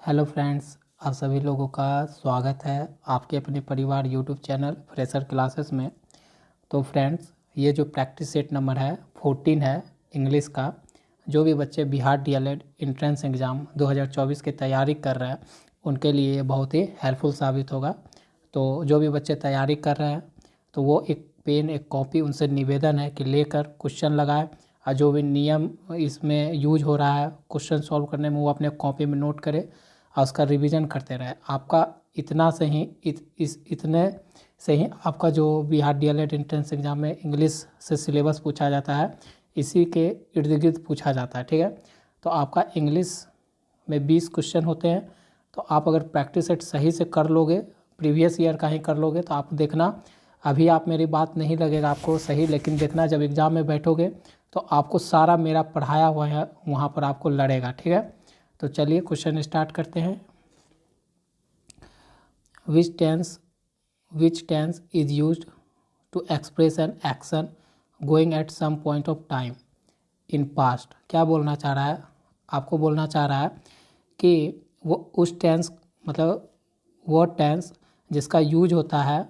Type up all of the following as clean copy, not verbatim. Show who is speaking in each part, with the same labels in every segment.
Speaker 1: Hello friends, आप सभी लोगों का स्वागत है आपके अपने परिवार यूट्यूब चैनल फ्रेशर क्लासेस में। तो फ्रेंड्स, ये जो प्रैक्टिस सेट नंबर है 14 है इंग्लिश का। जो भी बच्चे बिहार डीएलएड एंट्रेंस एग्ज़ाम 2024 की तैयारी कर रहे हैं उनके लिए ये बहुत ही हेल्पफुल साबित होगा। तो जो भी बच्चे तैयारी कर रहे हैं तो वो एक पेन एक कॉपी उनसे निवेदन है कि लेकर क्वेश्चन लगाए और जो भी नियम इसमें यूज हो रहा है क्वेश्चन सॉल्व करने में वो अपने कॉपी में नोट करे और उसका रिवीजन करते रहे। आपका इतना से ही इतने से ही आपका जो बिहार डीएलएड एंट्रेंस एग्ज़ाम में इंग्लिश से सिलेबस पूछा जाता है, इसी के इर्द गिर्द पूछा जाता है। ठीक है, तो आपका इंग्लिश में 20 क्वेश्चन होते हैं। तो आप अगर प्रैक्टिस सेट सही से कर लोगे, प्रीवियस ईयर का ही कर लोगे, तो आप देखना अभी आप मेरी बात नहीं लगेगा आपको सही, लेकिन देखना जब एग्ज़ाम में बैठोगे तो आपको सारा मेरा पढ़ाया हुआ है वहाँ पर आपको लड़ेगा। ठीक है, तो चलिए क्वेश्चन स्टार्ट करते हैं। Which tense is used to express an action going at some point of time in past. क्या बोलना चाह रहा है? आपको बोलना चाह रहा है कि वो उस टेंस मतलब वो टेंस जिसका यूज होता है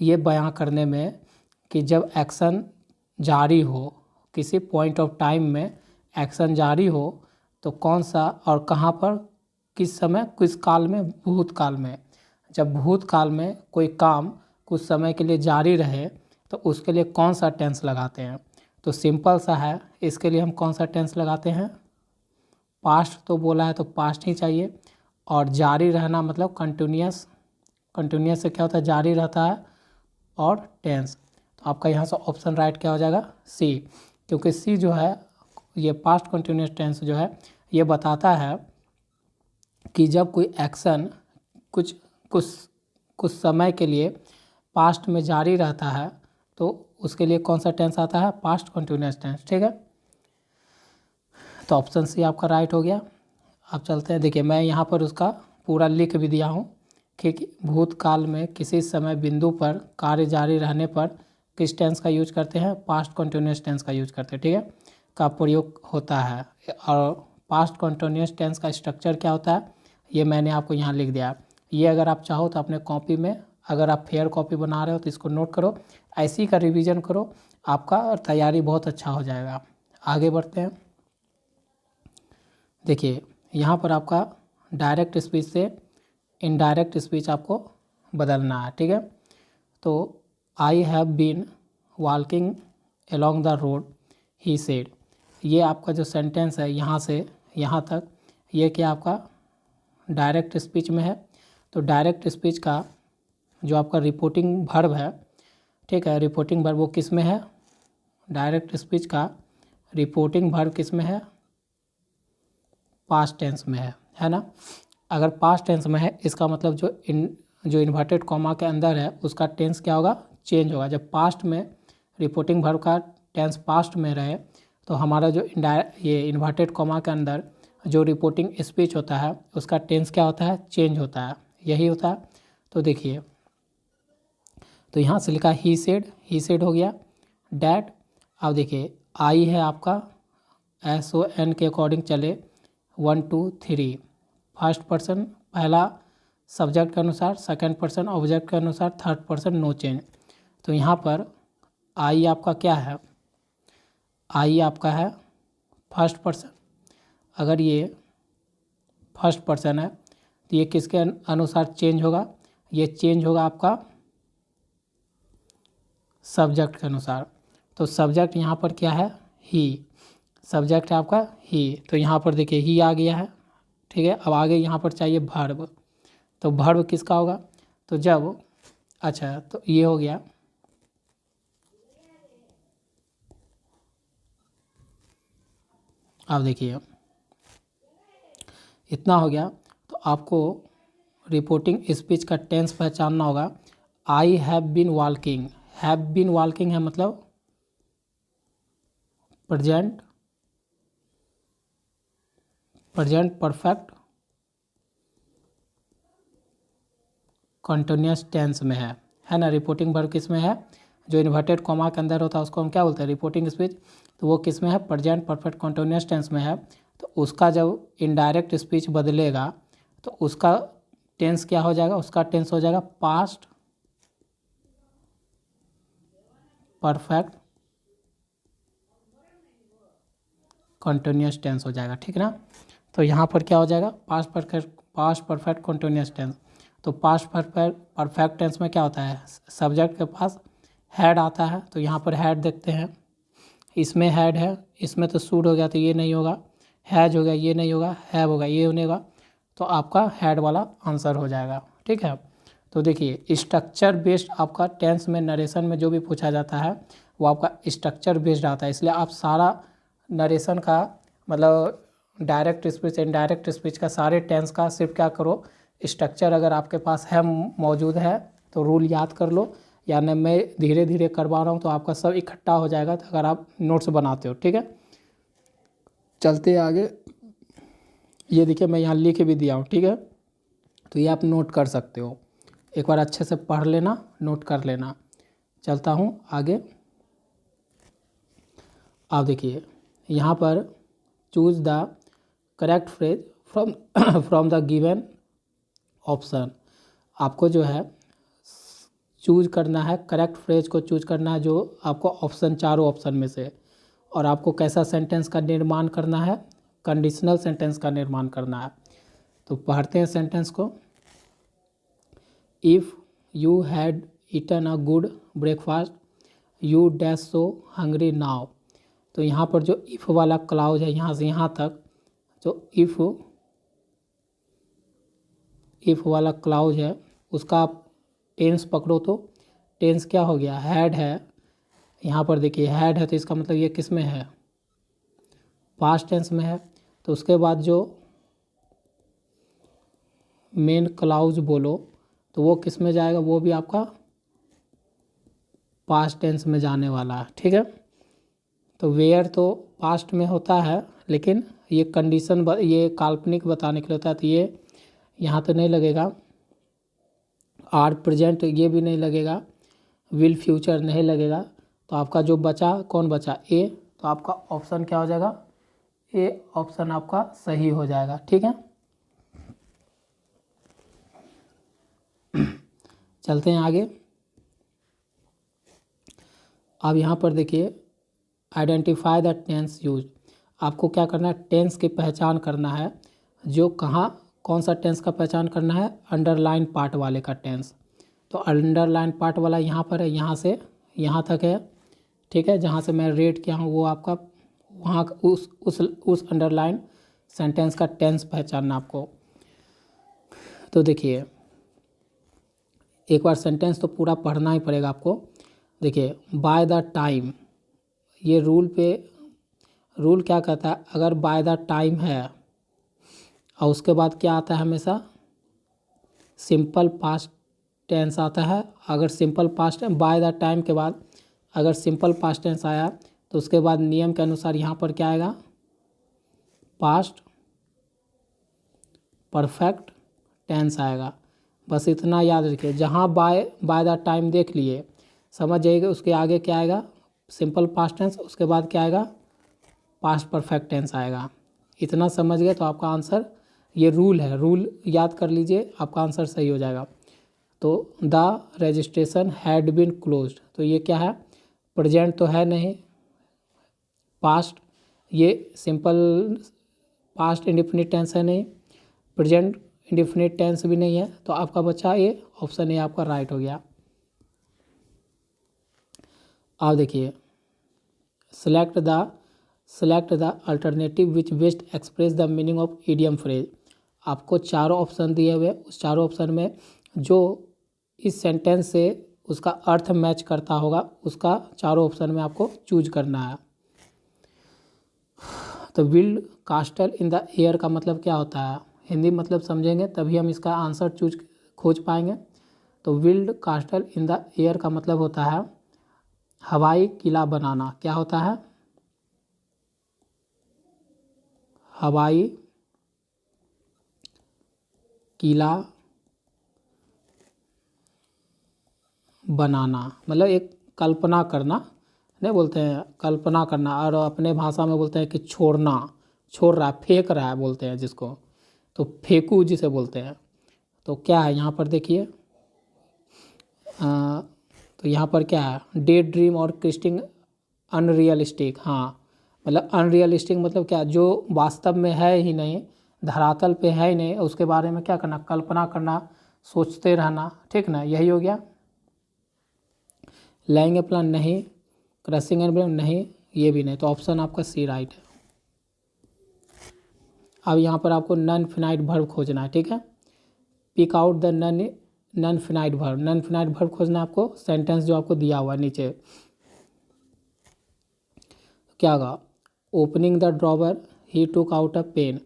Speaker 1: ये बयां करने में कि जब एक्शन जारी हो, किसी पॉइंट ऑफ टाइम में एक्शन जारी हो तो कौन सा और कहाँ पर, किस समय, किस काल में, भूतकाल में। जब भूतकाल में कोई काम कुछ समय के लिए जारी रहे तो उसके लिए कौन सा टेंस लगाते हैं। तो सिंपल सा है, इसके लिए हम कौन सा टेंस लगाते हैं? पास्ट तो बोला है तो पास्ट ही चाहिए। और जारी रहना मतलब कंटिन्यूस, कंटिन्यूस से क्या होता है? जारी रहता है। और टेंस, तो आपका यहाँ से ऑप्शन राइट क्या हो जाएगा? सी। क्योंकि सी जो है ये पास्ट कंटिन्यूस टेंस जो है ये बताता है कि जब कोई एक्शन कुछ कुछ कुछ समय के लिए पास्ट में जारी रहता है तो उसके लिए कौन सा टेंस आता है? Past continuous tense. ठीक है, तो ऑप्शन सी आपका राइट हो गया। अब चलते हैं, देखिए मैं यहाँ पर उसका पूरा लिख भी दिया हूँ कि भूतकाल में किसी समय बिंदु पर कार्य जारी रहने पर किस टेंस का यूज करते हैं? पास्ट कंटिन्यूस टेंस का यूज करते हैं। ठीक है, का प्रयोग होता है। और पास्ट कंटिन्यूस टेंस का स्ट्रक्चर क्या होता है ये मैंने आपको यहाँ लिख दिया। ये अगर आप चाहो तो अपने कॉपी में, अगर आप फेयर कॉपी बना रहे हो तो इसको नोट करो, ऐसी का रिवीजन करो, आपका तैयारी बहुत अच्छा हो जाएगा। आगे बढ़ते हैं। देखिए यहाँ पर आपका डायरेक्ट स्पीच से इनडायरेक्ट स्पीच आपको बदलना है। ठीक है, तो I have been walking along the road he said, ये आपका जो सेंटेंस है यहाँ से यहाँ तक, ये क्या आपका डायरेक्ट स्पीच में है। तो डायरेक्ट स्पीच का जो आपका रिपोर्टिंग वर्ब है, ठीक है, रिपोर्टिंग वर्ब वो किस में है? डायरेक्ट स्पीच का रिपोर्टिंग वर्ब किस में है? पास्ट टेंस में है ना। अगर पास्ट टेंस में है इसका मतलब जो इन्वर्टेड कॉमा के अंदर है उसका टेंस क्या होगा? चेंज होगा। जब पास्ट में रिपोर्टिंग वर्ब का टेंस पास्ट में रहे तो हमारा जो ये इन्वर्टेड कॉमा के अंदर जो रिपोर्टिंग स्पीच होता है उसका टेंस क्या होता है? चेंज होता है, यही होता है। तो देखिए, तो यहाँ से लिखा ही सेड हो गया। डैट, अब देखिए आई है आपका SON के अकॉर्डिंग चले 1 2 3, फर्स्ट पर्सन पहला सब्जेक्ट के अनुसार, सेकंड पर्सन ऑब्जेक्ट के अनुसार, थर्ड पर्सन नो चेंज। तो यहाँ पर आई आपका क्या है? आई आपका है फर्स्ट पर्सन। अगर ये फर्स्ट पर्सन है तो ये किसके अनुसार चेंज होगा? ये चेंज होगा आपका सब्जेक्ट के अनुसार। तो सब्जेक्ट यहाँ पर क्या है? ही। सब्जेक्ट है आपका ही, तो यहाँ पर देखिए ही आ गया है। ठीक है, अब आगे यहाँ पर चाहिए वर्ब। तो वर्ब किसका होगा? तो जब, अच्छा तो ये हो गया। अब देखिए इतना हो गया, तो आपको रिपोर्टिंग स्पीच का टेंस पहचानना होगा। I have been walking, have been walking है मतलब प्रेजेंट परफेक्ट कंटिन्यूस टेंस में है ना। रिपोर्टिंग वर्ब किस में है? जो इन्वर्टेड कॉमा के अंदर होता है उसको हम क्या बोलते हैं? Reporting speech. तो वो किस में है? प्रेजेंट परफेक्ट कंटिन्यूस टेंस में है। तो उसका जब इनडायरेक्ट स्पीच बदलेगा तो उसका टेंस क्या हो जाएगा, उसका टेंस हो जाएगा पास्ट परफेक्ट कंटिन्यूस टेंस हो जाएगा, ठीक है ना। तो यहाँ पर क्या हो जाएगा, पास्ट परफेक्ट कंटिन्यूस टेंस। तो पास्ट परफेक्ट टेंस में क्या होता है, सब्जेक्ट के पास हैड आता है, तो यहाँ पर हैड देखते हैं, इसमें हैड है, इसमें तो शुड हो गया तो ये नहीं होगा, हैज हो गया ये नहीं होगा, हैव होगा ये नहीं होगा, तो आपका हैड वाला आंसर हो जाएगा, ठीक है। तो देखिए स्ट्रक्चर बेस्ड आपका टेंस में नरेशन में जो भी पूछा जाता है वो आपका स्ट्रक्चर बेस्ड आता है, इसलिए आप सारा नरेशन का मतलब डायरेक्ट स्पीच इनडायरेक्ट स्पीच का सारे टेंस का सिर्फ क्या करो, स्ट्रक्चर अगर आपके पास है मौजूद है तो रूल याद कर लो, या न मैं धीरे धीरे करवा रहा हूँ तो आपका सब इकट्ठा हो जाएगा तो अगर आप नोट्स बनाते हो, ठीक है। चलते हैं आगे, ये देखिए मैं यहाँ लिख भी दिया हूँ, ठीक है, तो ये आप नोट कर सकते हो, एक बार अच्छे से पढ़ लेना, नोट कर लेना। चलता हूँ आगे, आप देखिए यहाँ पर choose the correct phrase from the given option. आपको जो है चूज करना है, करेक्ट फ्रेज को चूज करना है जो आपको ऑप्शन, चारों ऑप्शन में से, और आपको कैसा सेंटेंस का निर्माण करना है, कंडीशनल सेंटेंस का निर्माण करना है। तो पढ़ते हैं सेंटेंस को। If you had eaten a good breakfast you dash so hungry now. तो यहाँ पर जो इफ़ वाला क्लाउज है यहाँ से यहाँ तक, जो इफ़ वाला क्लाउज है उसका आप टेंस पकड़ो, तो टेंस क्या हो गया, हैड है, यहाँ पर देखिए हैड है तो इसका मतलब ये किस में है, पास्ट टेंस में है। तो उसके बाद जो मेन क्लाउज बोलो तो वो किस में जाएगा, वो भी आपका पास्ट टेंस में जाने वाला है, ठीक है। तो वेयर तो पास्ट में होता है, लेकिन ये कंडीशन ये काल्पनिक बताने के लिए होता है, तो ये यहाँ तो नहीं लगेगा, आर प्रेजेंट ये भी नहीं लगेगा, विल फ्यूचर नहीं लगेगा, तो आपका जो बचा कौन बचा, ए, तो आपका ऑप्शन क्या हो जाएगा, ए ऑप्शन आपका सही हो जाएगा, ठीक है। चलते हैं आगे, अब यहाँ पर देखिए आइडेंटिफाई द टेंस यूज। आपको क्या करना है, टेंस की पहचान करना है, जो कहाँ कौन सा टेंस का पहचान करना है, अंडरलाइन पार्ट वाले का टेंस। तो अंडरलाइन पार्ट वाला यहाँ पर है, यहाँ से यहाँ तक है, ठीक है, जहाँ से मैं रेड किया हूँ वो आपका वहाँ उस अंडरलाइन सेंटेंस का टेंस पहचानना आपको। तो देखिए एक बार सेंटेंस तो पूरा पढ़ना ही पड़ेगा आपको। देखिए बाय द टाइम, ये रूल क्या कहता है, अगर बाय द टाइम है और उसके बाद क्या आता है, हमेशा सिंपल पास्ट टेंस आता है। अगर simple passed by the time के बाद अगर सिंपल पास्ट टेंस आया तो उसके बाद नियम के अनुसार यहाँ पर क्या आएगा, पास्ट परफेक्ट टेंस आएगा। बस इतना याद रखिए, जहाँ बाय द टाइम देख लिए समझ जाइएगा, उसके आगे क्या आएगा, सिंपल पास्ट टेंस, उसके बाद क्या आएगा, पास्ट परफेक्ट टेंस आएगा। इतना समझ गए तो आपका आंसर, ये रूल है, रूल याद कर लीजिए, आपका आंसर सही हो जाएगा। तो the registration had been closed, तो ये क्या है, प्रेजेंट तो है नहीं, पास्ट ये सिंपल पास्ट इंडिफिनिट टेंस है नहीं, प्रेजेंट इंडिफिनिट टेंस भी नहीं है, तो आपका बच्चा ये ऑप्शन ए आपका राइट हो गया। आप देखिए select the alternative which best express the meaning of idiom phrase. आपको चारों ऑप्शन दिए हुए, उस चारों ऑप्शन में जो इस सेंटेंस से उसका अर्थ मैच करता होगा उसका चारों ऑप्शन में आपको चूज करना है। तो build castle in the air का मतलब क्या होता है, हिंदी मतलब समझेंगे तभी हम इसका आंसर खोज पाएंगे। तो build castle in the air का मतलब होता है हवाई किला बनाना। क्या होता है, हवाई किला बनाना, मतलब एक कल्पना करना, नहीं बोलते हैं कल्पना करना, और अपने भाषा में बोलते हैं कि छोड़ रहा है, फेंक रहा है बोलते हैं जिसको, तो फेंकू जिसे बोलते हैं। तो क्या है यहाँ पर देखिए, तो यहाँ पर क्या है, डे ड्रीम और क्रिस्टिंग अनरियलिस्टिक। हाँ, मतलब अनरियलिस्टिक मतलब क्या, जो वास्तव में है ही नहीं, धरातल पे है ही नहीं, उसके बारे में क्या करना, कल्पना करना, सोचते रहना, ठीक ना, यही हो गया। लेंगे प्लान नहीं, क्रशिंग एंड नहीं, ये भी नहीं, तो ऑप्शन आपका सी राइट है। अब यहाँ पर आपको नॉन फिनाइट वर्ब खोजना है, ठीक है। Pick out the non finite verb. Non finite verb खोजना है आपको, सेंटेंस जो आपको दिया हुआ है नीचे। क्या होगा, opening the drawer he took out a pen.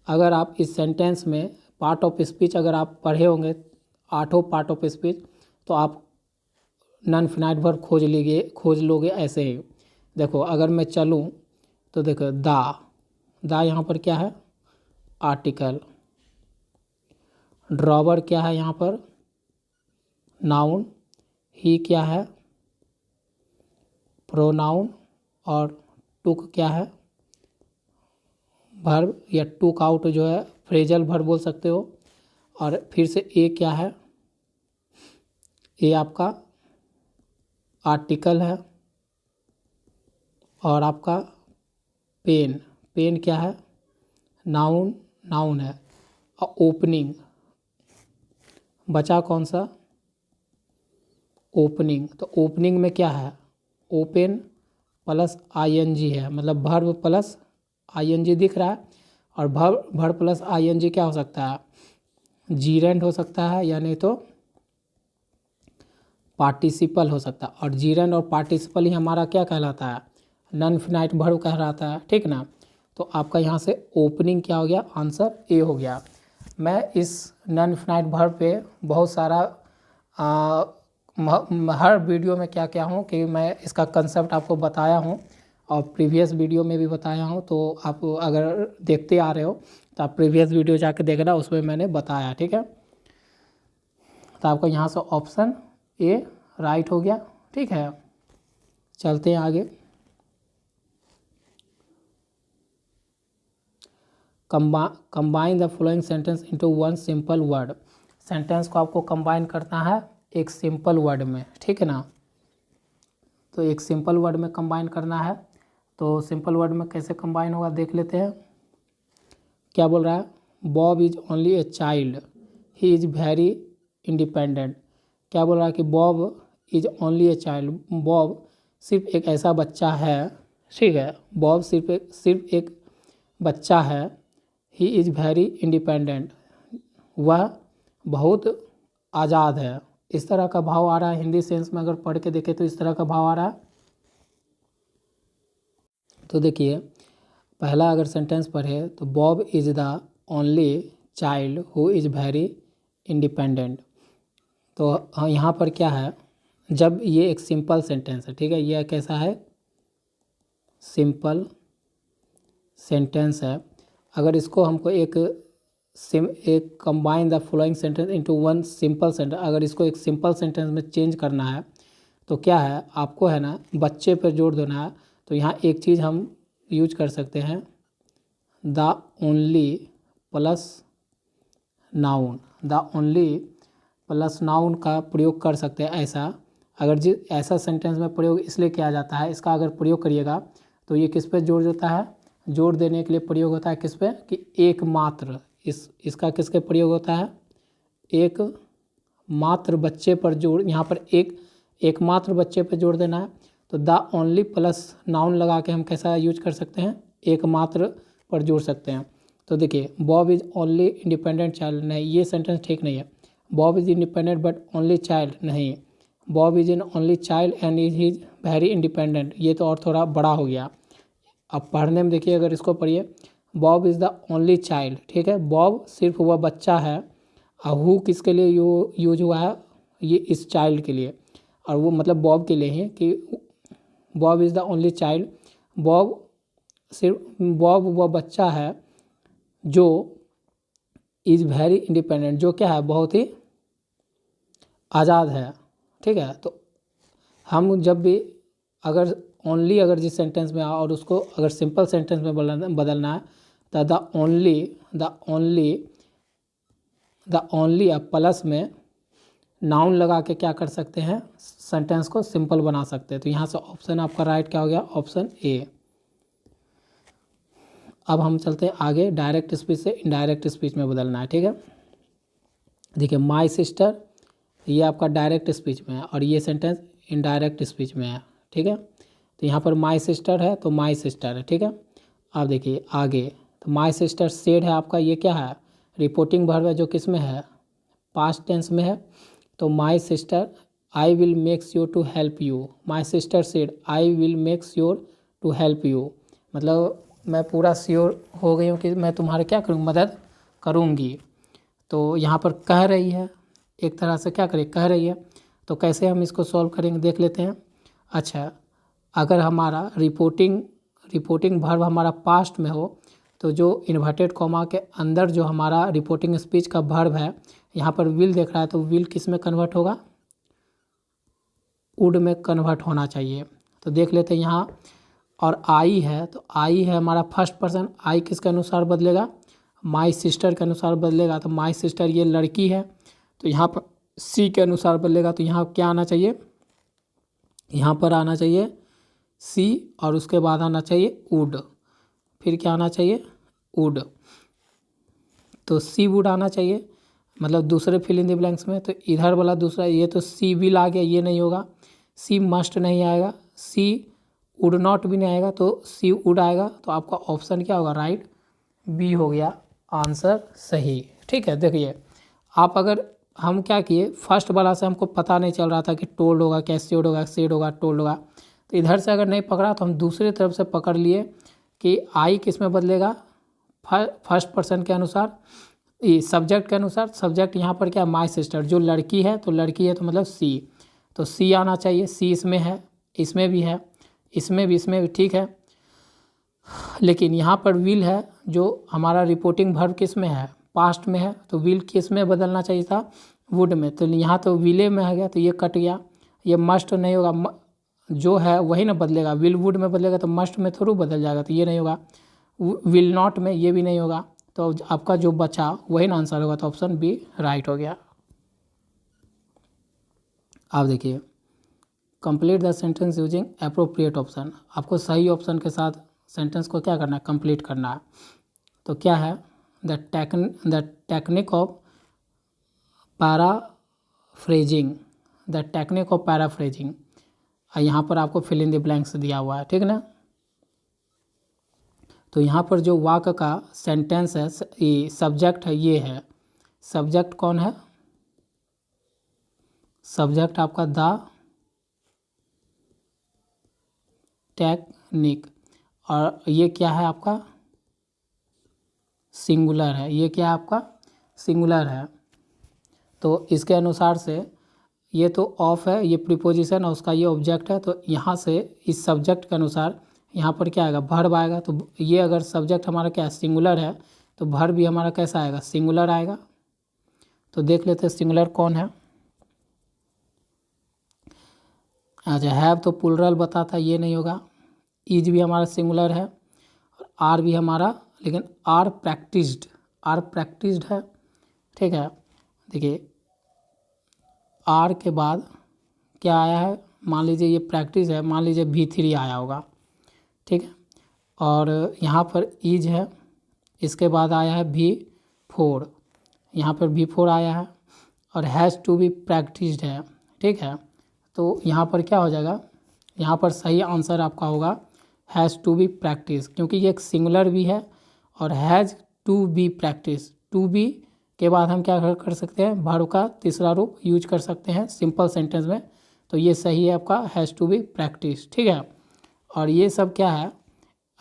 Speaker 1: अगर आप इस सेंटेंस में पार्ट ऑफ स्पीच अगर आप पढ़े होंगे, 8 पार्ट ऑफ स्पीच, तो आप नॉन फिनाइट वर्ब खोज लोगे ऐसे ही। देखो अगर मैं चलूँ तो देखो दा यहाँ पर क्या है, आर्टिकल। ड्रॉवर क्या है यहाँ पर, नाउन। ही क्या है, प्रोनाउन। और टुक क्या है, वर्ब, या टुक आउट जो है फ्रेजल वर्ब बोल सकते हो। और फिर से ए क्या है, ए आपका आर्टिकल है। और आपका पेन क्या है, नाउन है। और ओपनिंग बचा कौन सा, ओपनिंग। तो ओपनिंग में क्या है, ओपन प्लस आईएनजी है, मतलब वर्ब प्लस आईएनजी दिख रहा है। और वर्ब प्लस आईएनजी क्या हो सकता है, जीरेंड हो सकता है, या नहीं तो पार्टिसिपल हो सकता है। और जीरेंड और पार्टिसिपल ही हमारा क्या कहलाता है, नॉन फिनाइट वर्ब कहलाता है, ठीक ना। तो आपका यहाँ से ओपनिंग क्या हो गया, आंसर ए हो गया। मैं इस नॉन फिनाइट वर्ब पे बहुत सारा हर वीडियो में क्या क्या हूँ कि मैं इसका कंसेप्ट आपको बताया हूँ, और प्रीवियस वीडियो में भी बताया हूँ। तो आप अगर देखते आ रहे हो तो आप प्रीवियस वीडियो जाके देखना, उसमें मैंने बताया, ठीक है। तो आपका यहाँ से ऑप्शन ए राइट हो गया, ठीक है। चलते हैं आगे। Combine the following sentence into one simple word. Sentence को आपको कंबाइन करना है एक सिंपल वर्ड में, ठीक है ना। तो एक सिंपल वर्ड में कंबाइन करना है, तो सिंपल वर्ड में कैसे कंबाइन होगा देख लेते हैं। क्या बोल रहा है, Bob is only a child, he is very independent. क्या बोल रहा है कि Bob is only a child, Bob सिर्फ एक ऐसा बच्चा है, ठीक है। बॉब सिर्फ एक बच्चा है। ही इज़ वेरी इंडिपेंडेंट, वह बहुत आज़ाद है। इस तरह का भाव आ रहा है, हिंदी सेंस में अगर पढ़ के देखें तो इस तरह का भाव आ रहा है। तो देखिए पहला अगर सेंटेंस पढ़े तो Bob is the only child who is very independent. तो हाँ, यहाँ पर क्या है, जब ये एक सिंपल सेंटेंस है, ठीक है, यह कैसा है, सिंपल सेंटेंस है। अगर इसको हमको एक combine the following sentence into one simple sentence, अगर इसको एक सिंपल सेंटेंस में चेंज करना है तो क्या है, आपको है ना बच्चे पर जोर देना है। तो यहाँ एक चीज़ हम यूज कर सकते हैं, the only plus noun. The only plus noun का प्रयोग कर सकते हैं। ऐसा अगर ऐसा सेंटेंस में प्रयोग इसलिए किया जाता है, इसका अगर प्रयोग करिएगा तो ये किस पे जोड़ देता है, जोड़ देने के लिए प्रयोग होता है किस पे, कि एकमात्र। इसका किसके प्रयोग होता है, एक मात्र बच्चे पर जोड़, यहाँ पर एकमात्र बच्चे पर जोड़ देना है। तो द ओनली प्लस नाउन लगा के हम कैसा यूज कर सकते हैं, एकमात्र पर जोड़ सकते हैं। तो देखिए Bob is only independent child, नहीं ये सेंटेंस ठीक नहीं है। Bob is independent but only child, नहीं। Bob is in only child and is very independent, ये तो और थोड़ा बड़ा हो गया। अब पढ़ने में देखिए, अगर इसको पढ़िए, Bob is the only child, ठीक है, बॉब सिर्फ वह बच्चा है। और हु किसके लिए यूज हुआ है, ये इस चाइल्ड के लिए, और वो मतलब बॉब के लिए ही, कि Bob is the only child. Bob वह बच्चा है जो इज़ वेरी इंडिपेंडेंट, जो क्या है, बहुत ही आज़ाद है, ठीक है। तो हम जब भी अगर ओनली अगर जिस सेंटेंस में और उसको अगर सिंपल सेंटेंस में बदलना है द ओनली अब प्लस में नाउन लगा के क्या कर सकते हैं, सेंटेंस को सिंपल बना सकते हैं। तो यहाँ से ऑप्शन आपका राइट क्या हो गया, ऑप्शन ए। अब हम चलते हैं आगे, डायरेक्ट स्पीच से इनडायरेक्ट स्पीच में बदलना है, ठीक है। देखिए माय सिस्टर, ये आपका डायरेक्ट स्पीच में है और ये सेंटेंस इनडायरेक्ट स्पीच में है, ठीक है। तो यहाँ पर माय सिस्टर है तो माय सिस्टर है, ठीक है। अब देखिए आगे, तो माय सिस्टर सेड है आपका, ये क्या है, रिपोर्टिंग वर्ब है जो किस में है, पास्ट टेंस में है। तो my sister I will make sure to help you, my sister said I will make sure to help you, मतलब मैं पूरा श्योर हो गई हूँ कि मैं तुम्हारे क्या करूँ, मदद करूँगी। तो यहाँ पर कह रही है, एक तरह से क्या करें, कह रही है। तो कैसे हम इसको सॉल्व करेंगे देख लेते हैं। अच्छा, अगर हमारा रिपोर्टिंग वर्ब हमारा पास्ट में हो तो जो इन्वर्टेड कॉमा के अंदर जो हमारा रिपोर्टिंग स्पीच का वर्ब है, यहाँ पर विल देख रहा है तो विल किस में कन्वर्ट होगा, वुड में कन्वर्ट होना चाहिए। तो देख लेते हैं यहाँ, और आई है तो आई है हमारा फर्स्ट पर्सन, आई किसके अनुसार बदलेगा, माई सिस्टर के अनुसार बदलेगा। तो माई सिस्टर ये लड़की है तो यहाँ पर सी के अनुसार बदलेगा। तो यहाँ क्या आना चाहिए, यहाँ पर आना चाहिए सी और उसके बाद आना चाहिए वुड, फिर क्या आना चाहिए, वुड। तो सी वुड आना चाहिए, मतलब दूसरे फिल इन द ब्लैंक्स में। तो इधर वाला दूसरा, ये तो सी विल आ गया, ये नहीं होगा, सी मस्ट नहीं आएगा, सी वुड नॉट भी नहीं आएगा, तो सी वुड आएगा। तो आपका ऑप्शन क्या होगा, राइट बी हो गया आंसर सही, ठीक है। देखिए आप, अगर हम क्या किए, फर्स्ट वाला से हमको पता नहीं चल रहा था कि टोल्ड होगा, कैस्योड होगा, सेड होगा, टोल्ड होगा। तो इधर से अगर नहीं पकड़ा तो हम दूसरी तरफ से पकड़ लिए कि आई किस में बदलेगा, फर्स्ट पर्सन के अनुसार, सब्जेक्ट के अनुसार। सब्जेक्ट यहाँ पर क्या, माय सिस्टर, जो लड़की है तो लड़की है तो मतलब सी, तो सी आना चाहिए, सी इसमें है, इसमें भी है, इसमें भी, ठीक है। लेकिन यहाँ पर विल है जो हमारा रिपोर्टिंग वर्ब किस में है, पास्ट में है, तो विल किस में बदलना चाहिए था, वुड में। तो यहाँ तो विले में आ गया तो ये कट गया, ये मस्ट नहीं होगा, जो है वही ना बदलेगा, विल वुड में बदलेगा तो मस्ट में थोड़ा बदल जाएगा, तो ये नहीं होगा। विल नॉट में ये भी नहीं होगा, तो आपका जो बचा वही ना आंसर होगा। तो ऑप्शन बी राइट हो गया। आप देखिए, complete the sentence using appropriate option, आपको सही ऑप्शन के साथ सेंटेंस को क्या करना है, कंप्लीट करना है। तो क्या है, the technique of paraphrasing, the technique of paraphrasing, यहाँ पर आपको फिल इन द ब्लैंक्स दिया हुआ है, ठीक ना। तो यहाँ पर जो वाक्य का सेंटेंस है, ये सब्जेक्ट है, ये है सब्जेक्ट, कौन है, सब्जेक्ट आपका द टेक्निक, और ये क्या है आपका, सिंगुलर है, ये क्या है आपका, सिंगुलर है। तो इसके अनुसार से ये तो ऑफ है, ये प्रीपोजिशन और उसका ये ऑब्जेक्ट है। तो यहाँ से इस सब्जेक्ट के अनुसार यहाँ पर क्या आएगा, वर्ब आएगा। तो ये अगर सब्जेक्ट हमारा क्या है, सिंगुलर है, तो वर्ब भी हमारा कैसा आएगा, सिंगुलर आएगा। तो देख लेते हैं सिंगुलर कौन है। अच्छा, हैव तो प्लुरल बताता, ये नहीं होगा। इज भी हमारा सिंगुलर है, और आर भी हमारा, लेकिन आर प्रैक्टिस्ड है, ठीक है। देखिए आर के बाद क्या आया है, मान लीजिए ये प्रैक्टिस है, मान लीजिए V3 आया होगा, ठीक है। और यहाँ पर इज है, इसके बाद आया है V4, यहाँ पर V4 आया है, और हैज़ टू बी प्रैक्टिस्ड है, ठीक है। तो यहाँ पर क्या हो जाएगा, यहाँ पर सही आंसर आपका होगा हैज़ टू बी प्रैक्टिस, क्योंकि ये एक सिंगुलर भी है, और has to be practice, to be के बाद हम क्या कर सकते हैं, वर्ब का तीसरा रूप यूज कर सकते हैं सिंपल सेंटेंस में। तो ये सही है आपका, हैज़ टू बी प्रैक्टिस, ठीक है। और ये सब क्या है,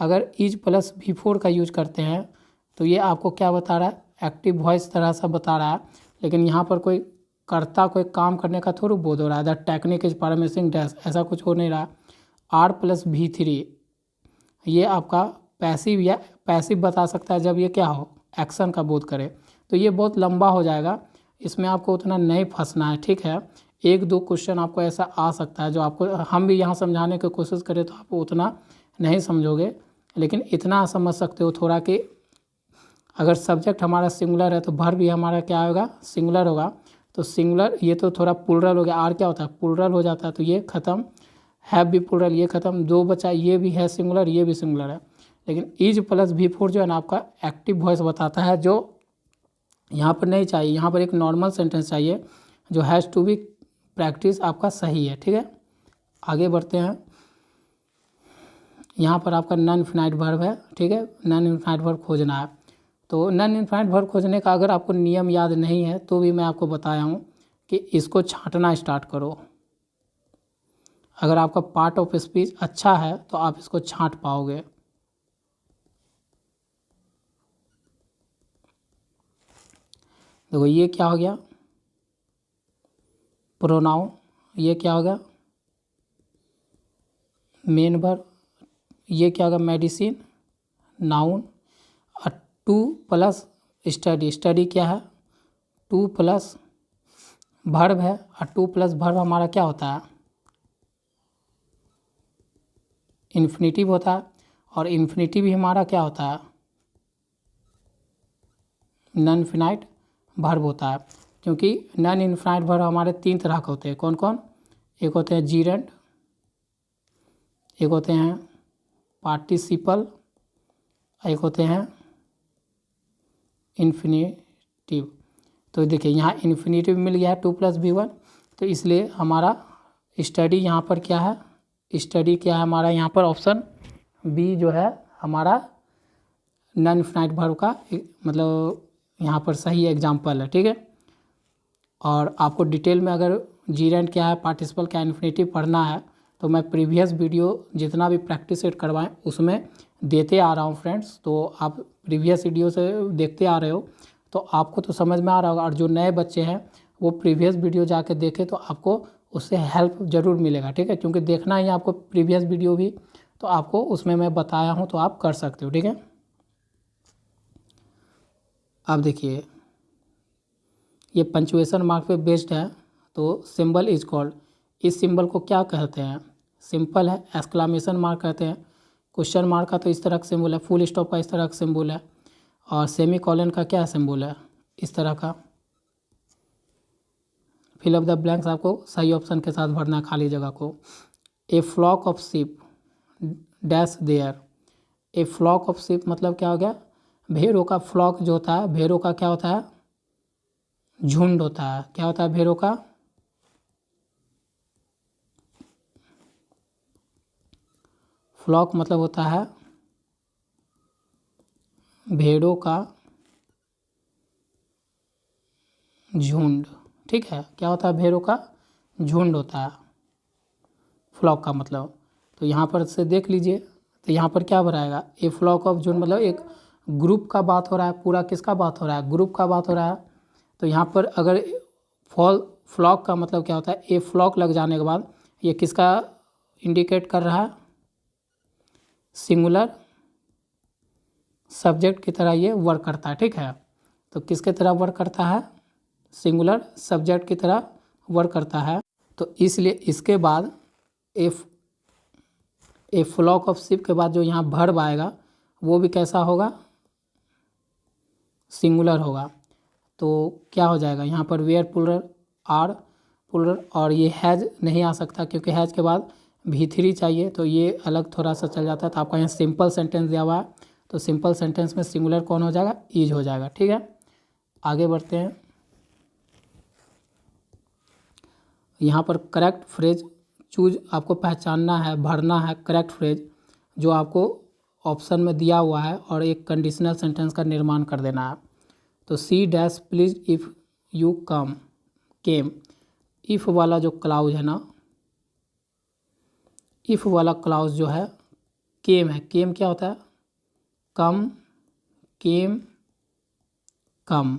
Speaker 1: अगर इज प्लस V4 का यूज करते हैं तो ये आपको क्या बता रहा है, एक्टिव वॉइस तरह सा बता रहा है, लेकिन यहाँ पर कोई कर्ता कोई काम करने का थोड़ा बोध हो रहा है, द टेक्निक इज परमिसिंग डैश, ऐसा कुछ हो नहीं रहा। R प्लस V3 ये आपका पैसिव या पैसिव बता सकता है जब ये क्या हो, एक्शन का बोध करे। तो ये बहुत लंबा हो जाएगा, इसमें आपको उतना नहीं फंसना है, ठीक है। एक दो क्वेश्चन आपको ऐसा आ सकता है जो आपको, हम भी यहाँ समझाने की कोशिश करें तो आप उतना नहीं समझोगे, लेकिन इतना समझ सकते हो थोड़ा कि अगर सब्जेक्ट हमारा सिंगुलर है तो वर्ब भी हमारा क्या होगा, सिंगुलर होगा। तो सिंगुलर ये तो थोड़ा प्लूरल हो गया, आर क्या होता है, प्लूरल हो जाता है, तो ये खत्म, हैव भी प्लूरल, ये खत्म, दो बचा, ये भी है सिंगुलर, ये भी सिंगुलर है। लेकिन इज प्लस V4 जो है ना आपका एक्टिव वॉइस बताता है, जो यहाँ पर नहीं चाहिए। यहाँ पर एक नॉर्मल सेंटेंस चाहिए जो हैज़ टू बी प्रैक्टिस आपका सही है, ठीक है। आगे बढ़ते हैं। यहाँ पर आपका नॉन इनफिनाइट वर्ब है, ठीक है, नॉन इनफिनाइट वर्ब खोजना है। तो नॉन इनफिनाइट वर्ब खोजने का अगर आपको नियम याद नहीं है तो भी मैं आपको बताया हूँ कि इसको छांटना स्टार्ट करो। अगर आपका पार्ट ऑफ स्पीच अच्छा है तो आप इसको छांट पाओगे। देखो ये क्या हो गया, प्रोनाउन, ये क्या होगा, मेन वर्ब, ये क्या होगा, मेडिसिन, नाउन, और टू प्लस स्टडी, स्टडी क्या है, टू प्लस वर्ब है, और टू प्लस वर्ब हमारा क्या होता है, इन्फिनिटिव होता है, और इन्फिनिटिव भी हमारा क्या होता है, नॉन इनफिनाइट वर्ब होता है। क्योंकि नॉन इनफिनाइट वर्ब हमारे तीन तरह के होते हैं, कौन कौन, एक होते हैं जीरेंट, एक होते हैं पार्टिसिपल, एक होते हैं इन्फिनिटिव। तो देखिए यहाँ इन्फिनिटिव मिल गया है 2 + V1, तो इसलिए हमारा स्टडी यहाँ पर क्या है, स्टडी क्या है हमारा, यहाँ पर ऑप्शन बी जो है हमारा नॉन इनफिनाइट वर्ब का मतलब यहाँ पर सही एग्जाम्पल है, ठीक है। और आपको डिटेल में अगर जीरेंट क्या है, पार्टिसिपल क्या, इन्फिनिटिव पढ़ना है तो मैं प्रीवियस वीडियो जितना भी प्रैक्टिस सेट करवाएं उसमें देते आ रहा हूं फ्रेंड्स। तो आप प्रीवियस वीडियो से देखते आ रहे हो तो आपको तो समझ में आ रहा होगा, और जो नए बच्चे हैं वो प्रीवियस वीडियो जाके देखें तो आपको उससे हेल्प ज़रूर मिलेगा, ठीक है। क्योंकि देखना ही आपको प्रीवियस वीडियो भी, तो आपको उसमें मैं बताया हूँ तो आप कर सकते हो, ठीक है। अब देखिए ये पंचुएशन मार्क पे बेस्ड है, तो सिंबल इज कॉल्ड, इस सिंबल को क्या कहते हैं, सिंपल है, एक्सक्लामेशन मार्क कहते हैं। क्वेश्चन मार्क का तो इस तरह का सिंबल है, फुल स्टॉप का इस तरह का सिंबल है, और सेमी कॉलन का क्या सिंबल है, इस तरह का। फिल अप द ब्लैंक्स आपको सही ऑप्शन के साथ भरना है खाली जगह को। A flock of sheep dash there, a flock of sheep मतलब क्या हो गया, भेड़ों का फ्लॉक जो होता है, भेड़ों का क्या होता है, झुंड होता है, क्या होता है भेड़ों का, फ्लॉक मतलब होता है भेड़ों का झुंड, ठीक है, क्या होता है, भेड़ों का झुंड होता है फ्लॉक का मतलब। तो यहाँ पर से देख लीजिए, तो यहाँ पर क्या भराएगा, ए फ्लॉक ऑफ झुंड मतलब एक ग्रुप का बात हो रहा है, पूरा किसका बात हो रहा है, ग्रुप का बात हो रहा है। तो यहाँ पर अगर फ्लॉक का मतलब क्या होता है, ए फ्लॉक लग जाने के बाद ये किसका इंडिकेट कर रहा है, सिंगुलर सब्जेक्ट की तरह ये वर्क करता है, ठीक है। तो किसके तरह वर्क करता है, सिंगुलर सब्जेक्ट की तरह वर्क करता है। तो इसलिए इसके बाद ए फ्लॉक ऑफ शिप के बाद जो यहाँ वर्ब आएगा वो भी कैसा होगा, सिंगुलर होगा। तो क्या हो जाएगा यहाँ पर, वेयर प्लूरल, आर प्लूरल, और ये हैज़ नहीं आ सकता क्योंकि हैज़ के बाद V3 चाहिए, तो ये अलग थोड़ा सा चल जाता है। तो आपका यहाँ सिंपल सेंटेंस दिया हुआ है, तो सिंपल सेंटेंस में सिंगुलर कौन हो जाएगा, इज हो जाएगा, ठीक है। आगे बढ़ते हैं। यहाँ पर करेक्ट फ्रेज चूज आपको पहचानना है, भरना है करेक्ट फ्रेज जो आपको ऑप्शन में दिया हुआ है, और एक कंडीशनल सेंटेंस का निर्माण कर देना है। तो see dash please if you come came, if वाला जो क्लाउज है ना, इफ़ वाला क्लाउज जो है केम है, केम क्या होता है, कम, केम, कम,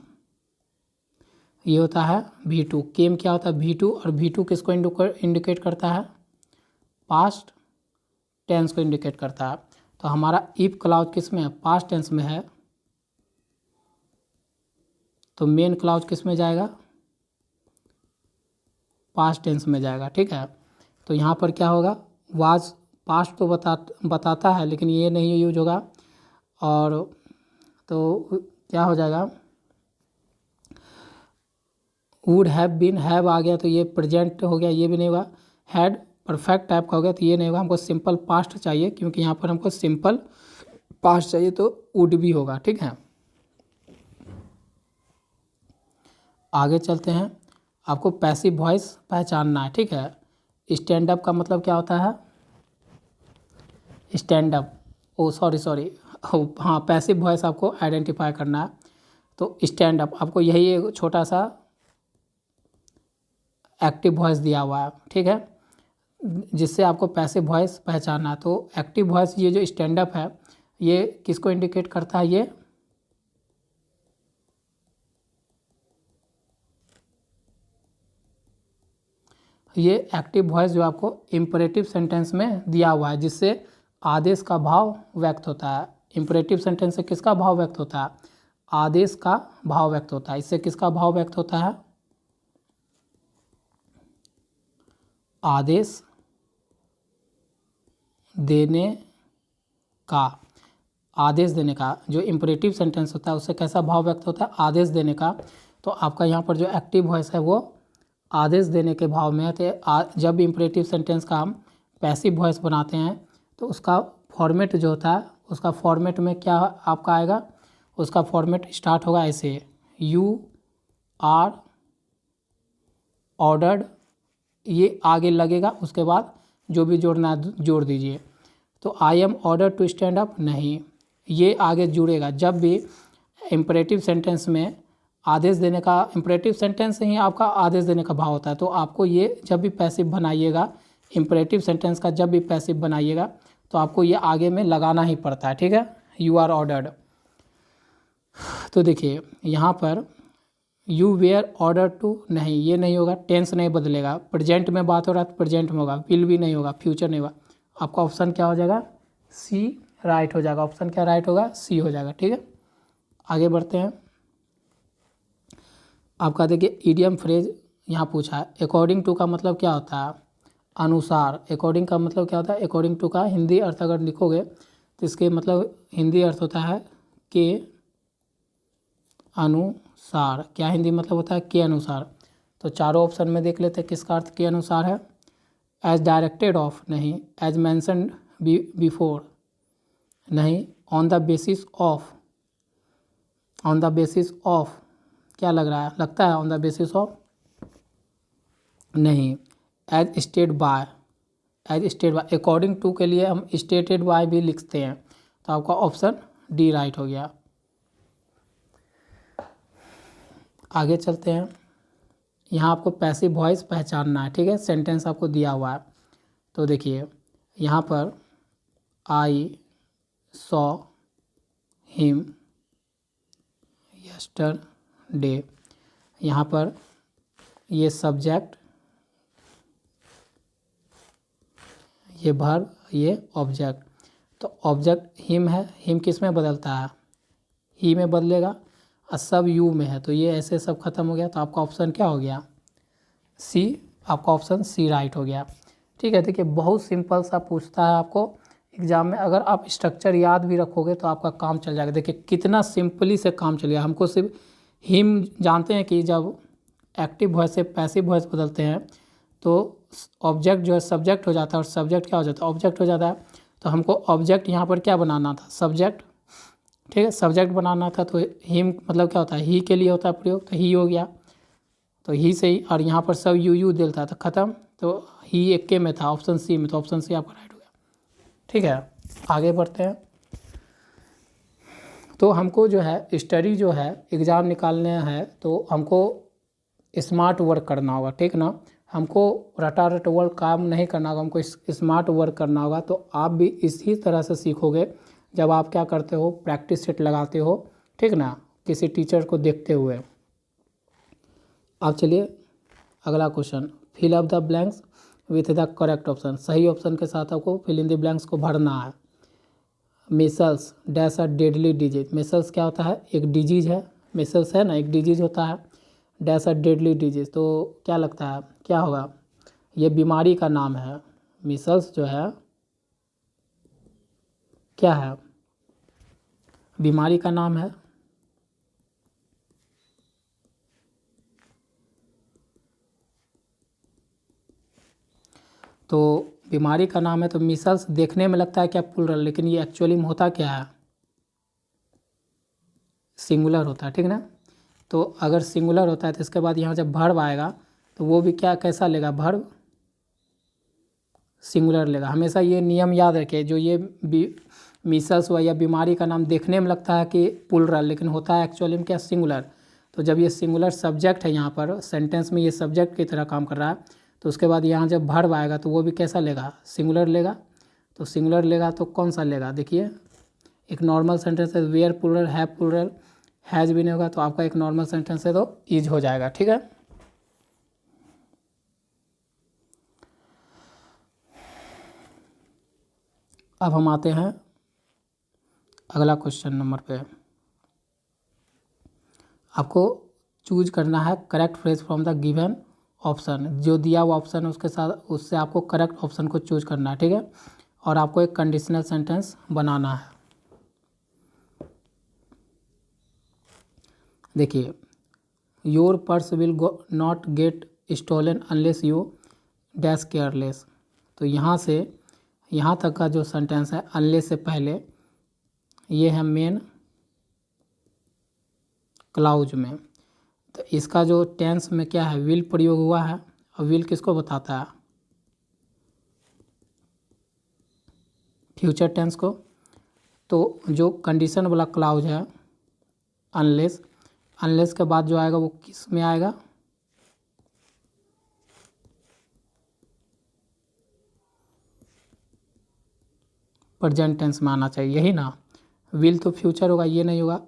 Speaker 1: ये होता है V2। केम क्या होता है, V2, और V2 किसको इंडिकेट करता है, पास्ट टेंस को इंडिकेट करता है। तो हमारा इफ क्लाउज किस में है, पास्ट टेंस में है, तो मेन क्लाउज किस में जाएगा, पास्ट टेंस में जाएगा, ठीक है। तो यहाँ पर क्या होगा, वाज पास्ट तो बताता है लेकिन ये नहीं यूज होगा, और तो क्या हो जाएगा, वुड हैव बीन, हैव आ गया तो ये प्रेजेंट हो गया, ये भी नहीं होगा। हैड परफेक्ट टाइप का हो गया तो ये नहीं होगा। हमको सिंपल पास्ट चाहिए क्योंकि यहाँ पर हमको सिंपल पास्ट चाहिए तो वुड भी होगा। ठीक है, आगे चलते हैं। आपको पैसिव वॉइस पहचानना है। ठीक है, स्टैंड अप का मतलब क्या होता है, स्टैंड अप, ओ सॉरी, हाँ पैसिव वॉइस आपको आइडेंटिफाई करना है। तो स्टैंड अप आपको यही एक छोटा सा एक्टिव वॉइस दिया हुआ है। ठीक है, जिससे आपको पैसिव वॉइस पहचानना है। तो एक्टिव वॉइस ये जो स्टैंड अप है ये किसको इंडिकेट करता है, ये एक्टिव वॉइस जो आपको इम्परेटिव सेंटेंस में दिया हुआ है, जिससे आदेश का भाव व्यक्त होता है। इम्परेटिव सेंटेंस से किसका भाव व्यक्त होता है, आदेश का भाव व्यक्त होता है। इससे किसका भाव व्यक्त होता है, आदेश देने का, आदेश देने का। जो इम्परेटिव सेंटेंस होता है उससे कैसा भाव व्यक्त होता है, आदेश देने का। तो आपका यहाँ पर जो एक्टिव वॉइस है वो आदेश देने के भाव में है। तो जब इम्परेटिव सेंटेंस का हम पैसिव वॉइस बनाते हैं तो उसका फॉर्मेट जो होता है, उसका फॉर्मेट में क्या आपका आएगा, उसका फॉर्मेट स्टार्ट होगा ऐसे, यू आर ऑर्डर्ड, ये आगे लगेगा, उसके बाद जो भी जोड़ना है जोड़ दीजिए। तो I am order to stand up, नहीं, ये आगे जुड़ेगा। जब भी इम्परेटिव सेंटेंस में आदेश देने का, इम्परेटिव सेंटेंस से ही आपका आदेश देने का भाव होता है। तो आपको ये जब भी पैसिव बनाइएगा, इम्परेटिव सेंटेंस का जब भी पैसिव बनाइएगा तो आपको ये आगे में लगाना ही पड़ता है। ठीक है, यू आर ऑर्डर्ड। तो देखिए यहाँ पर यू वेयर ऑर्डर टू, नहीं ये नहीं होगा, टेंस नहीं बदलेगा। प्रेजेंट में बात हो रहा है तो प्रेजेंट में होगा, विल भी नहीं होगा, फ्यूचर नहीं होगा। आपका ऑप्शन क्या हो जाएगा, सी राइट हो जाएगा। ऑप्शन क्या राइट होगा, सी हो जाएगा। ठीक है, आगे बढ़ते हैं। आपका देखिए इडियम फ्रेज यहाँ पूछा है, अकॉर्डिंग टू का मतलब क्या होता है, अनुसार। अकॉर्डिंग का मतलब क्या होता है, अकॉर्डिंग टू का हिंदी अर्थ अगर लिखोगे तो इसके मतलब हिंदी अर्थ होता है के अनुसार। क्या हिंदी मतलब होता है, के अनुसार। तो चारों ऑप्शन में देख लेते हैं किसका अर्थ के अनुसार है। एज डायरेक्टेड ऑफ, नहीं। एज मैंशनड बिफोर, नहीं। On the basis of, on the basis of, क्या लग रहा है, लगता है ऑन द बेसिस ऑफ, नहीं। As state by, as state by, according to के लिए हम स्टेटेड बाय भी लिखते हैं। तो आपका ऑप्शन डी राइट हो गया। आगे चलते हैं। यहाँ आपको पैसिव वॉइस पहचानना है। ठीक है, सेंटेंस आपको दिया हुआ है। तो देखिए यहाँ पर आई सॉ हिम यस्टरडे, यहाँ पर ये सब्जेक्ट, ये वर्ब, ये ऑब्जेक्ट। तो ऑब्जेक्ट हिम है, हिम किस में बदलता है, ही में बदलेगा, और सब यू में है। तो ये ऐसे सब खत्म हो गया। तो आपका ऑप्शन क्या हो गया, सी। आपका ऑप्शन सी राइट हो गया। ठीक है, देखिए बहुत सिंपल सा पूछता है आपको एग्जाम में। अगर आप स्ट्रक्चर याद भी रखोगे तो आपका काम चल जाएगा। देखिए कितना सिंपली से काम चल गया। हमको सिर्फ हिम जानते हैं कि जब एक्टिव वॉइस से पैसिव वॉइस बदलते हैं तो ऑब्जेक्ट जो है सब्जेक्ट हो जाता है, और सब्जेक्ट क्या हो जाता है, ऑब्जेक्ट हो जाता है। तो हमको ऑब्जेक्ट यहाँ पर क्या बनाना था, सब्जेक्ट। ठीक है, सब्जेक्ट बनाना था। तो हिम मतलब क्या होता है, ही के लिए होता है प्रयोग, तो ही हो गया। तो ही से ही, और यहाँ पर सब यू देता था, ख़त्म। तो ही एक के में था, ऑप्शन सी में। तो ऑप्शन सी आपका राइट हो गया। ठीक है, आगे बढ़ते हैं। तो हमको जो है स्टडी जो है एग्ज़ाम निकालने हैं तो हमको स्मार्ट वर्क करना होगा। ठीक ना, हमको रटा रट वर्क काम नहीं करना होगा, हमको स्मार्ट वर्क करना होगा। तो आप भी इसी तरह से सीखोगे जब आप क्या करते हो, प्रैक्टिस सेट लगाते हो। ठीक ना, किसी टीचर को देखते हुए। अब चलिए अगला question, fill up the blanks with the correct option. सही ऑप्शन के साथ आपको फिल इन द ब्लैंक्स को भरना है। मेसल्स डैश अ डेडली डिजीज, मेसल्स क्या होता है, एक डिजीज है। मेसल्स है ना, एक डिजीज होता है। डैश अ डेडली डिजीज, तो क्या लगता है क्या होगा, ये बीमारी का नाम है। मेसल्स जो है क्या है, बीमारी का नाम है। तो बीमारी का नाम है, तो मीसल्स देखने में लगता है क्या प्लूरल, लेकिन ये एक्चुअली में होता क्या है, सिंगुलर होता है, ठीक ना। तो अगर सिंगुलर होता है तो इसके बाद यहाँ जब वर्ब आएगा तो वो भी क्या कैसा लेगा, वर्ब सिंगुलर लेगा। हमेशा ये नियम याद रखिए, जो ये मीसल्स हुआ या बीमारी का नाम देखने में लगता है कि प्लूरल, लेकिन होता है एक्चुअली में क्या, सिंगुलर। तो जब ये सिंगुलर सब्जेक्ट है, यहाँ पर सेंटेंस में ये सब्जेक्ट की तरह काम कर रहा है, तो उसके बाद यहाँ जब वर्ब आएगा तो वो भी कैसा लेगा, सिंगुलर लेगा। तो सिंगुलर लेगा तो कौन सा लेगा, देखिए एक नॉर्मल सेंटेंस है, were plural, have plural, has भी नहीं होगा, तो आपका एक नॉर्मल सेंटेंस है तो इज हो जाएगा, ठीक है। अब हम आते हैं अगला क्वेश्चन नंबर पे। आपको चूज करना है correct phrase from the given option, जो दिया हुआ ऑप्शन है उसके साथ उससे आपको करेक्ट ऑप्शन को चूज करना है, ठीक है। और आपको एक कंडीशनल सेंटेंस बनाना है। देखिए, your purse will not get stolen unless you dash careless. तो यहाँ से यहाँ तक का जो सेंटेंस है, अनलेस से पहले ये है मेन क्लाउज में। तो इसका जो टेंस में क्या है, विल प्रयोग हुआ है, और विल किसको बताता है, फ्यूचर टेंस को। तो जो कंडीशन वाला क्लाउज है अनलेस, अनलेस के बाद जो आएगा वो किस में आएगा, प्रेजेंट टेंस में आना चाहिए, यही ना। विल तो फ्यूचर होगा, ये नहीं होगा।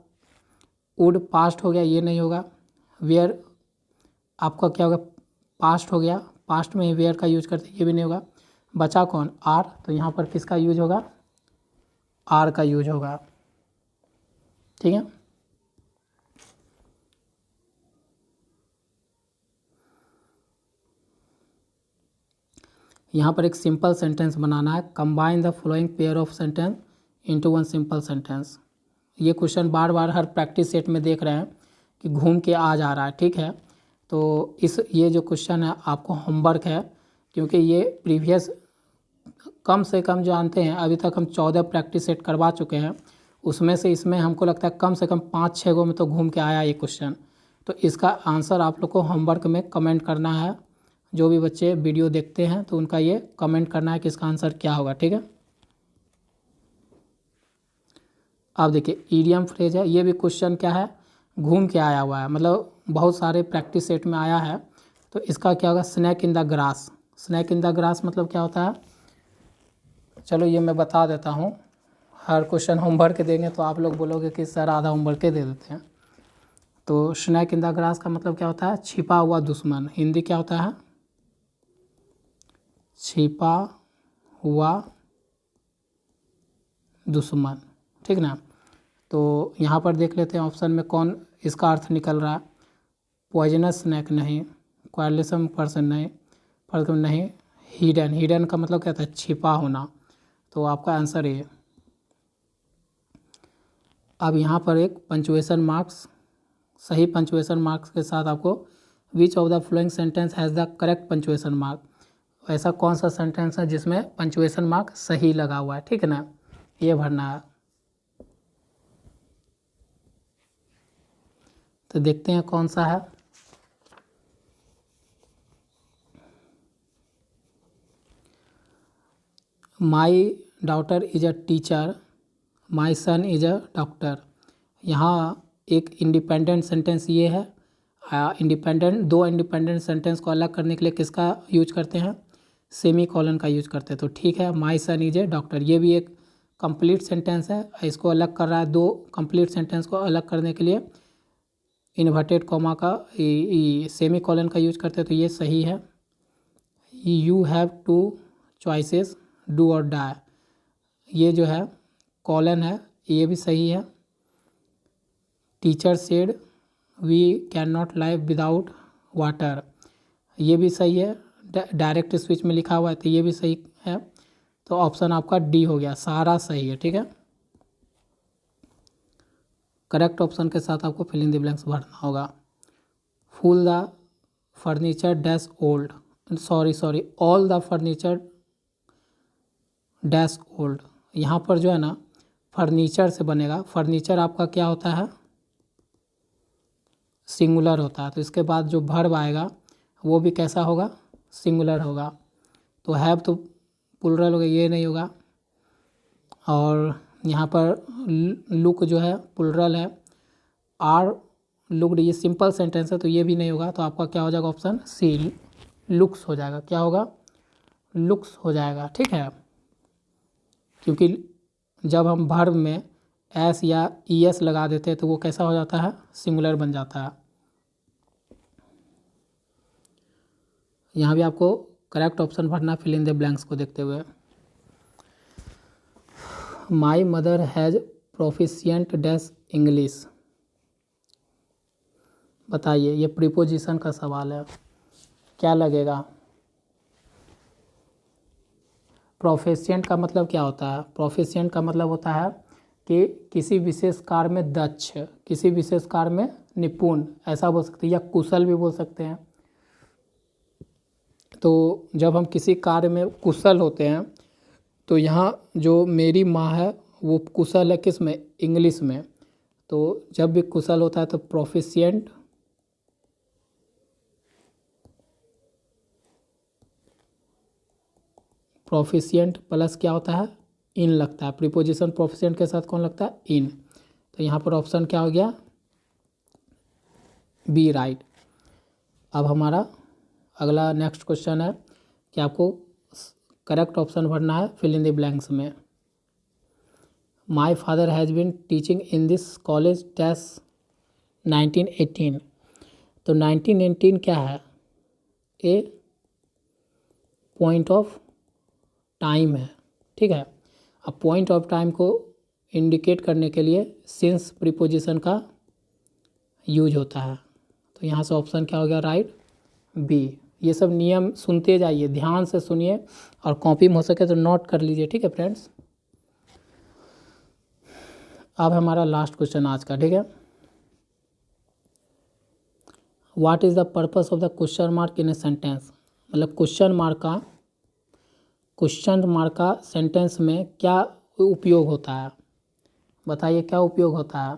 Speaker 1: वुड पास्ट हो गया, ये नहीं होगा। वेयर आपका क्या होगा, पास्ट हो गया, पास्ट में ही वेयर का यूज करते, ये भी नहीं होगा। बचा कौन, आर। तो यहाँ पर किसका यूज होगा, आर का यूज होगा, ठीक है। यहाँ पर एक सिंपल सेंटेंस बनाना है, combine the following pair of sentence into one simple sentence. ये क्वेश्चन बार बार हर प्रैक्टिस सेट में देख रहे हैं कि घूम के आ जा रहा है, ठीक है। तो ये जो क्वेश्चन है आपको होमवर्क है, क्योंकि ये प्रीवियस कम से कम जानते हैं, अभी तक हम 14 प्रैक्टिस सेट करवा चुके हैं, उसमें से इसमें हमको लगता है कम से कम 5-6 गो में तो घूम के आया ये क्वेश्चन। तो इसका आंसर आप लोग को होमवर्क में कमेंट करना है। जो भी बच्चे वीडियो देखते हैं तो उनका ये कमेंट करना है कि इसका आंसर क्या होगा, ठीक है। अब देखिए, ईडियम फ्रेज है, ये भी क्वेश्चन क्या है, घूम के आया हुआ है, मतलब बहुत सारे प्रैक्टिस सेट में आया है। तो इसका क्या होगा, snake in the grass. Snake in the grass मतलब क्या होता है, चलो ये मैं बता देता हूँ। हर क्वेश्चन होमवर्क देंगे तो आप लोग बोलोगे कि सर आधा होमवर्क दे देते हैं। तो स्नैक इन द ग्रास का मतलब क्या होता है, छिपा हुआ दुश्मन। हिंदी क्या होता है, छिपा हुआ दुश्मन, ठीक ना। तो यहाँ पर देख लेते हैं ऑप्शन में कौन इसका अर्थ निकल रहा है। पॉइजनस स्नैक नहीं, क्वारलिसम पर्सन नहीं, फर्क नहीं, हिडन। हिडन का मतलब क्या था, छिपा होना। तो आपका आंसर ये। अब यहाँ पर एक पंचुएशन मार्क्स, सही पंचुएशन मार्क्स के साथ आपको which of the flowing sentence has the correct punctuation mark. ऐसा कौन सा सेंटेंस है जिसमें पंचुएशन मार्क सही लगा हुआ है, ठीक है ना, ये भरना है। तो देखते हैं कौन सा है। My daughter is a teacher, my son is a doctor. यहाँ एक इंडिपेंडेंट सेंटेंस ये है। दो इंडिपेंडेंट सेंटेंस को अलग करने के लिए किसका यूज करते हैं, सेमी कॉलन का यूज करते हैं। तो ठीक है, माई सन इज ए डॉक्टर, ये भी एक कंप्लीट सेंटेंस है। इसको अलग कर रहा है, दो कंप्लीट सेंटेंस को अलग करने के लिए इन्वर्टेड कॉमा का सेमी कॉलन का यूज करते हैं, तो ये सही है। You have two choices, do और डाई, ये जो है कॉलन है, ये भी सही है। Teacher said we can not live without water, ये भी सही है। डायरेक्ट स्पीच में लिखा हुआ है तो ये भी सही है। तो ऑप्शन आपका डी हो गया, सारा सही है, ठीक है। करेक्ट ऑप्शन के साथ आपको फिल इन द ब्लैंक्स भरना होगा। Full the furniture dash old, sorry all the furniture dash old. यहाँ पर जो है ना फर्नीचर से बनेगा, फर्नीचर आपका क्या होता है, सिंगुलर होता है। तो इसके बाद जो वर्ब आएगा वो भी कैसा होगा, सिंगुलर होगा। तो हैव तो प्लुरल होगा, ये नहीं होगा। और यहाँ पर लुक जो है प्लुरल है, आर लुक्ड ये सिंपल सेंटेंस है तो ये भी नहीं होगा। तो आपका क्या हो जाएगा, ऑप्शन सी लुक्स हो जाएगा। क्या होगा, लुक्स हो जाएगा। ठीक है, क्योंकि जब हम वर्ब में एस या ई एस लगा देते हैं तो वो कैसा हो जाता है, सिंगुलर बन जाता है। यहाँ भी आपको करेक्ट ऑप्शन भरना फिल इन द ब्लैंक्स को देखते हुए। My mother has proficient dash English. बताइए, ये प्रीपोजिशन का सवाल है, क्या लगेगा। प्रोफिशिएंट का मतलब क्या होता है, प्रोफिशिएंट का मतलब होता है कि किसी विशेष कार्य में दक्ष, किसी विशेष कार्य में निपुण, ऐसा बोल सकते हैं, या कुशल भी बोल सकते हैं। तो जब हम किसी कार्य में कुशल होते हैं तो यहाँ जो मेरी माँ है वो कुशल है किस में, इंग्लिश में। तो जब भी कुशल होता है तो प्रोफिशिएंट प्लस क्या होता है, इन लगता है। प्रीपोजिशन प्रोफिशिएंट के साथ कौन लगता है, इन। तो यहाँ पर ऑप्शन क्या हो गया, बी राइट। अब हमारा अगला नेक्स्ट क्वेश्चन है कि आपको करेक्ट ऑप्शन भरना है फिल इन द ब्लैंक्स में। My father has been teaching in this college dash 1918। तो 1918 क्या है, ए पॉइंट ऑफ टाइम है। ठीक है, अब पॉइंट ऑफ टाइम को इंडिकेट करने के लिए सिंस प्रीपोजिशन का यूज होता है। तो यहाँ से ऑप्शन क्या हो गया, राइट, बी। ये सब नियम सुनते जाइए, ध्यान से सुनिए और कॉपी में हो सके तो नोट कर लीजिए। ठीक है फ्रेंड्स, अब हमारा लास्ट क्वेश्चन आज का। ठीक है, what is the purpose of the question mark in a sentence. मतलब क्वेश्चन मार्क का सेंटेंस में क्या उपयोग होता है, बताइए क्या उपयोग होता है।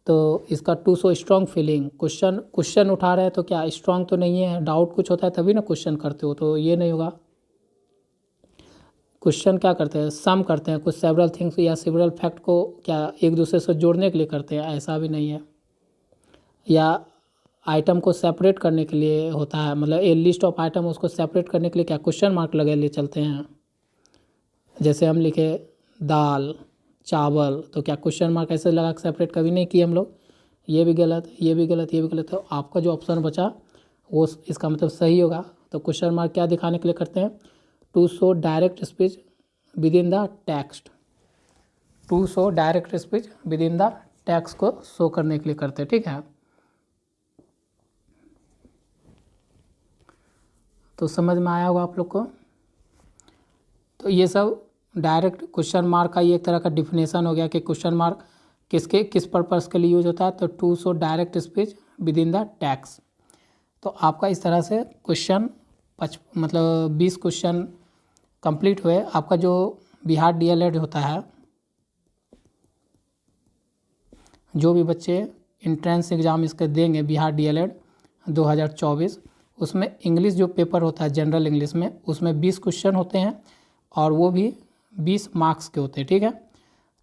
Speaker 1: तो इसका to show strong feeling, question उठा रहे हैं तो क्या स्ट्रॉन्ग तो नहीं है, डाउट कुछ होता है तभी ना क्वेश्चन करते हो, तो ये नहीं होगा। क्वेश्चन क्या करते हैं, सम करते हैं, कुछ सेवरल थिंग्स या सेवरल फैक्ट को क्या एक दूसरे से जोड़ने के लिए करते हैं, ऐसा भी नहीं है। या आइटम को सेपरेट करने के लिए होता है, मतलब ए लिस्ट ऑफ आइटम उसको सेपरेट करने के लिए क्या क्वेश्चन मार्क लगे लिए चलते हैं। जैसे हम लिखे दाल चावल तो क्या क्वेश्चन मार्क ऐसे लगा के सेपरेट कभी नहीं किए हम लोग, ये भी गलत, ये भी गलत, ये भी गलत। तो आपका जो ऑप्शन बचा वो इसका मतलब सही होगा। तो क्वेश्चन मार्क क्या दिखाने के लिए करते हैं, to show direct speech within the text, to show direct speech within the text को शो करने के लिए करते हैं। ठीक है, तो समझ में आया होगा आप लोग को। तो ये सब डायरेक्ट क्वेश्चन मार्क का ये एक तरह का डिफिनेशन हो गया कि क्वेश्चन मार्क किस पर्पस के लिए यूज होता है, तो to show direct speech within the text. तो आपका इस तरह से क्वेश्चन मतलब 20 क्वेश्चन कंप्लीट हुए। आपका जो बिहार डीएलएड होता है, जो भी बच्चे इंट्रेंस एग्ज़ाम इसके देंगे बिहार डीएलएड 2024, उसमें इंग्लिश जो पेपर होता है जनरल इंग्लिश में, उसमें 20 क्वेश्चन होते हैं और वो भी 20 मार्क्स के होते हैं। ठीक है,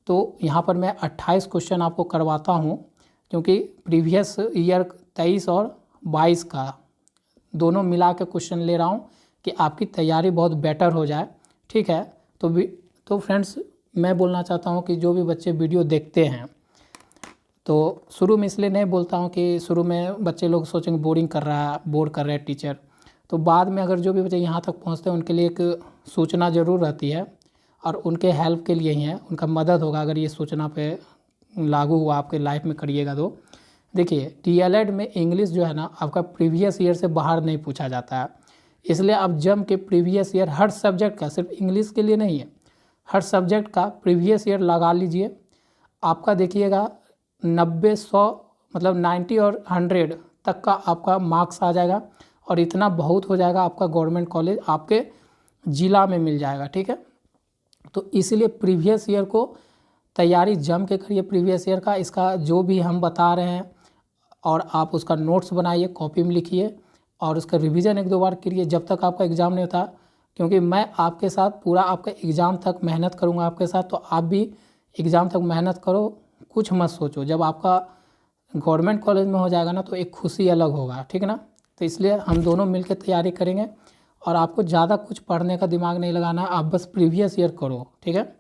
Speaker 1: तो यहाँ पर मैं 28 क्वेश्चन आपको करवाता हूँ, क्योंकि प्रीवियस ईयर 23 और 22 का दोनों मिला के क्वेश्चन ले रहा हूँ कि आपकी तैयारी बहुत बेटर हो जाए। ठीक है, तो फ्रेंड्स मैं बोलना चाहता हूँ कि जो भी बच्चे वीडियो देखते हैं, तो शुरू में इसलिए नहीं बोलता हूँ कि शुरू में बच्चे लोग सोचेंगे बोरिंग कर रहा है, बोर कर रहे हैं टीचर। तो बाद में अगर जो भी बच्चे यहाँ तक पहुँचते हैं उनके लिए एक सूचना ज़रूर रहती है और उनके हेल्प के लिए ही है, उनका मदद होगा अगर ये सूचना पे लागू हुआ आपके लाइफ में करिएगा तो। देखिए डीएलएड में इंग्लिश जो है ना आपका प्रीवियस ईयर से बाहर नहीं पूछा जाता है, इसलिए आप जम के प्रीवियस ईयर हर सब्जेक्ट का, सिर्फ इंग्लिश के लिए नहीं है, हर सब्जेक्ट का प्रीवियस ईयर लगा लीजिए। आपका देखिएगा 90 100 मतलब 90 और 100 तक का आपका मार्क्स आ जाएगा और इतना बहुत हो जाएगा, आपका गवर्नमेंट कॉलेज आपके ज़िला में मिल जाएगा। ठीक है, तो इसलिए प्रीवियस ईयर को तैयारी जम के करिए। प्रीवियस ईयर का इसका जो भी हम बता रहे हैं, और आप उसका नोट्स बनाइए, कॉपी में लिखिए और उसका रिवीजन 1-2 बार करिए जब तक आपका एग्ज़ाम नहीं होता। क्योंकि मैं आपके साथ पूरा आपके एग्ज़ाम तक मेहनत करूँगा आपके साथ, तो आप भी एग्ज़ाम तक मेहनत करो, कुछ मत सोचो। जब आपका गवर्नमेंट कॉलेज में हो जाएगा ना, तो एक खुशी अलग होगा। ठीक है ना, तो इसलिए हम दोनों मिलकर तैयारी करेंगे और आपको ज़्यादा कुछ पढ़ने का दिमाग नहीं लगाना, आप बस प्रीवियस ईयर करो। ठीक है।